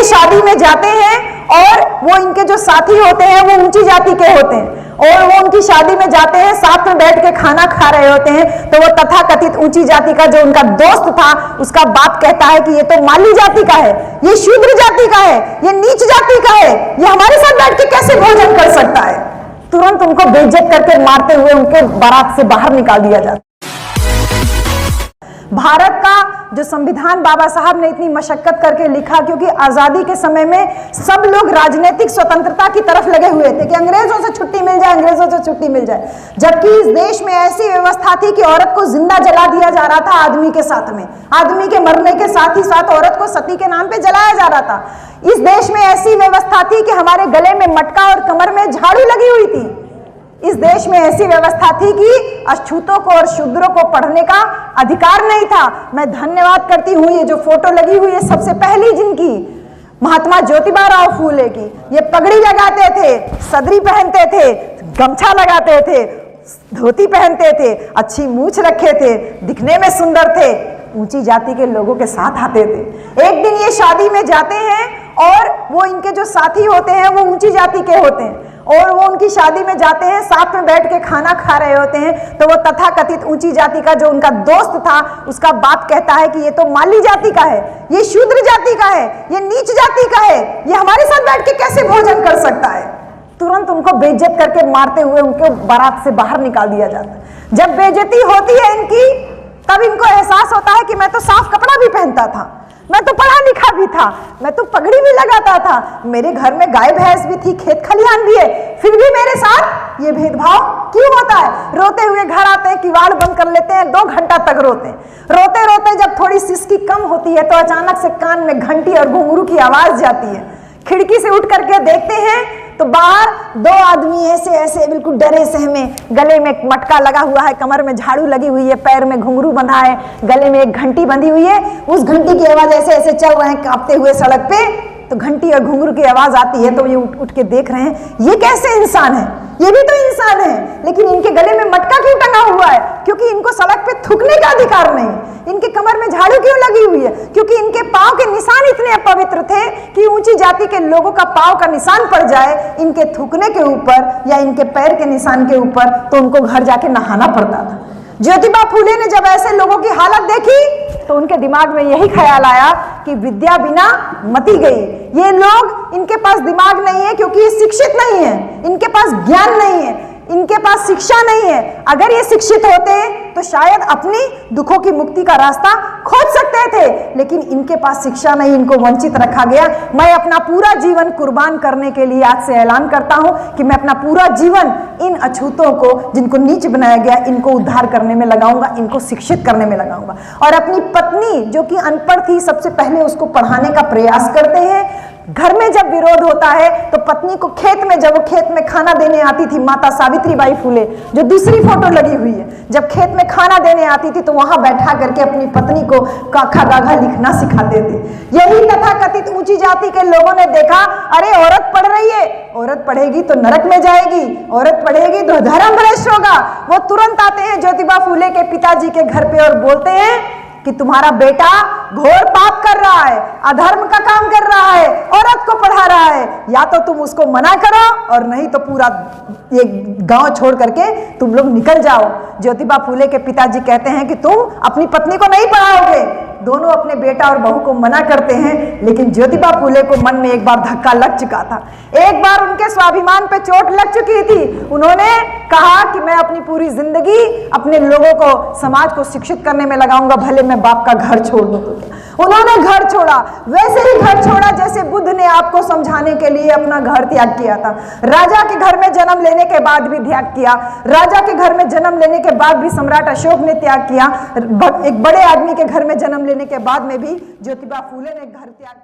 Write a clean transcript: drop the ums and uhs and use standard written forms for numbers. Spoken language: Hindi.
ये शादी में जाते हैं और वो इनके जो साथी होते हैं वो ऊंची जाति के होते हैं और वो उनकी शादी में जाते हैं, साथ में बैठ के खाना खा रहे होते हैं, तो वो तथाकथित ऊंची जाति का जो उनका दोस्त था उसका बाप कहता है कि ये तो माली जाति का है, ये शूद्र जाति का है, ये नीच जाति का है, ये हमारे साथ बैठ के कैसे भोजन कर सकता है। तुरंत उनको बेइज्जत करके मारते हुए उनके बारात से बाहर निकाल दिया जाता। भारत का जो संविधान बाबा साहब ने इतनी मशक्कत करके लिखा, क्योंकि आजादी के समय में सब लोग राजनीतिक स्वतंत्रता की तरफ लगे हुए थे कि अंग्रेजों से छुट्टी मिल जाए, अंग्रेजों से छुट्टी मिल जाए, जबकि इस देश में ऐसी व्यवस्था थी कि औरत को जिंदा जला दिया जा रहा था आदमी के साथ में, आदमी के मरने के साथ ही साथ औरत को सती के नाम पे जलाया जा रहा था। इस देश में ऐसी व्यवस्था थी कि हमारे गले में मटका और कमर में झाड़ू लगी हुई थी। इस देश में ऐसी व्यवस्था थी कि अछूतों को और शूद्रों को पढ़ने का अधिकार नहीं था। मैं धन्यवाद करती हूँ, ये जो फोटो लगी हुई है सबसे पहली जिनकी, महात्मा ज्योतिबा राव फूले की। ये पगड़ी लगाते थे, सदरी पहनते थे, गमछा लगाते थे, धोती पहनते थे, अच्छी मूछ रखे थे, दिखने में सुंदर थे, ऊंची जाति के लोगों के साथ आते थे। एक दिन ये शादी में जाते हैं और वो इनके जो साथी होते हैं वो ऊंची जाति के होते हैं और वो उनकी शादी में जाते हैं, साथ में बैठ के खाना खा रहे होते हैं, तो वो तथाकथित ऊंची जाति का जो उनका दोस्त था उसका बाप कहता है कि ये तो माली जाति का है, ये शूद्र जाति का है, ये नीच जाति का है, ये हमारे साथ बैठ के कैसे भोजन कर सकता है। तुरंत उनको बेइज्जत करके मारते हुए उनके बारात से बाहर निकाल दिया जाता है। जब बेइज्जती होती है इनकी, तब इनको एहसास होता है कि मैं तो साफ कपड़ा भी पहनता था, मैं तो पढ़ा लिखा भी था, मैं तो पगड़ी भी लगाता था, मेरे घर में गाय भैंस भी थी, खेत खलिहान भी है, फिर भी मेरे साथ ये भेदभाव क्यों होता है। रोते हुए घर आते हैं, किवाड़ बंद कर लेते हैं, 2 घंटा तक रोते हैं। रोते रोते जब थोड़ी सिसकी कम होती है तो अचानक से कान में घंटी और घुंघरू की आवाज जाती है। खिड़की से उठ करके देखते हैं तो बाहर 2 आदमी ऐसे ऐसे बिल्कुल डरे सहमे, गले में मटका लगा हुआ है, कमर में झाड़ू लगी हुई है, पैर में घुंघरू बंधा है, गले में एक घंटी बंधी हुई है। उस घंटी की आवाज ऐसे ऐसे चल रहे हैं कांपते हुए सड़क पे, तो घंटी और घुंघरू की आवाज आती है तो ये उठ के देख रहे हैं, ये कैसे इंसान है, ये भी तो इंसान है, लेकिन इनके गले में मटका क्यों टंगा हुआ है? क्योंकि इनको सड़क पे थूकने का अधिकार नहीं। इनके कमर में झाड़ू क्यों लगी हुई है? क्योंकि इनके पांव के निशान इतने अपवित्र थे कि ऊंची जाति के लोगों का पांव का निशान पड़ जाए इनके थूकने के ऊपर या इनके पैर के निशान के ऊपर तो उनको घर जाके नहाना पड़ता था। ज्योतिबा फूले ने जब ऐसे लोगों की हालत देखी तो उनके दिमाग में यही ख्याल आया कि विद्या बिना मति गई। ये लोग, इनके पास दिमाग नहीं है क्योंकि ये शिक्षित नहीं है, इनके पास ज्ञान नहीं है, इनके पास शिक्षा नहीं है। अगर ये शिक्षित होते तो शायद अपनी दुखों की मुक्ति का रास्ता खोज सकते थे, लेकिन इनके पास शिक्षा नहीं, इनको वंचित रखा गया। मैं अपना पूरा जीवन कुर्बान करने के लिए आज से ऐलान करता हूं कि मैं अपना पूरा जीवन इन अछूतों को, जिनको नीच बनाया गया, इनको उद्धार करने में लगाऊंगा, इनको शिक्षित करने में लगाऊंगा। और अपनी पत्नी जो कि अनपढ़ थी, सबसे पहले उसको पढ़ाने का प्रयास करते हैं। घर में जब विरोध होता है तो पत्नी को खेत में, जब वो खेत में खाना देने आती थी, माता सावित्रीबाई फूले जो दूसरी फोटो लगी हुई है, जब खेत में खाना देने आती थी तो वहां बैठा करके अपनी पत्नी को काखा गाघा लिखना सिखाते थे। यही तथाकथित ऊंची जाति के लोगों ने देखा, अरे औरत पढ़ रही है, औरत पढ़ेगी तो नरक में जाएगी, औरत पढ़ेगी तो धर्म भ्रष्ट होगा। वो तुरंत आते हैं ज्योतिबा फूले के पिताजी के घर पे और बोलते हैं कि तुम्हारा बेटा घोर पाप कर रहा है, अधर्म का काम कर रहा है, औरत को पढ़ा रहा है, या तो तुम उसको मना करो और नहीं तो पूरा ये गांव छोड़ करके तुम लोग निकल जाओ। ज्योतिबा फूले के पिताजी कहते हैं कि तुम अपनी पत्नी को नहीं पढ़ाओगे। दोनों अपने बेटा और बहू को मना करते हैं, लेकिन ज्योतिबा फूले को मन में एक बार धक्का लग चुका था, एक बार उनके स्वाभिमान पे चोट लग चुकी थी। उन्होंने कहा कि मैं अपनी पूरी जिंदगी अपने लोगों को, समाज को शिक्षित करने में लगाऊंगा, भले मैं बाप का घर छोड़ दूं। उन्होंने घर छोड़ा, वैसे ही घर छोड़ा जैसे बुद्ध ने आपको समझाने के लिए अपना घर त्याग किया था। राजा के घर में जन्म लेने के बाद भी त्याग किया, राजा के घर में जन्म लेने के बाद भी सम्राट अशोक ने त्याग किया, एक बड़े आदमी के घर में जन्म लेने के बाद में भी ज्योतिबा फूले ने घर त्याग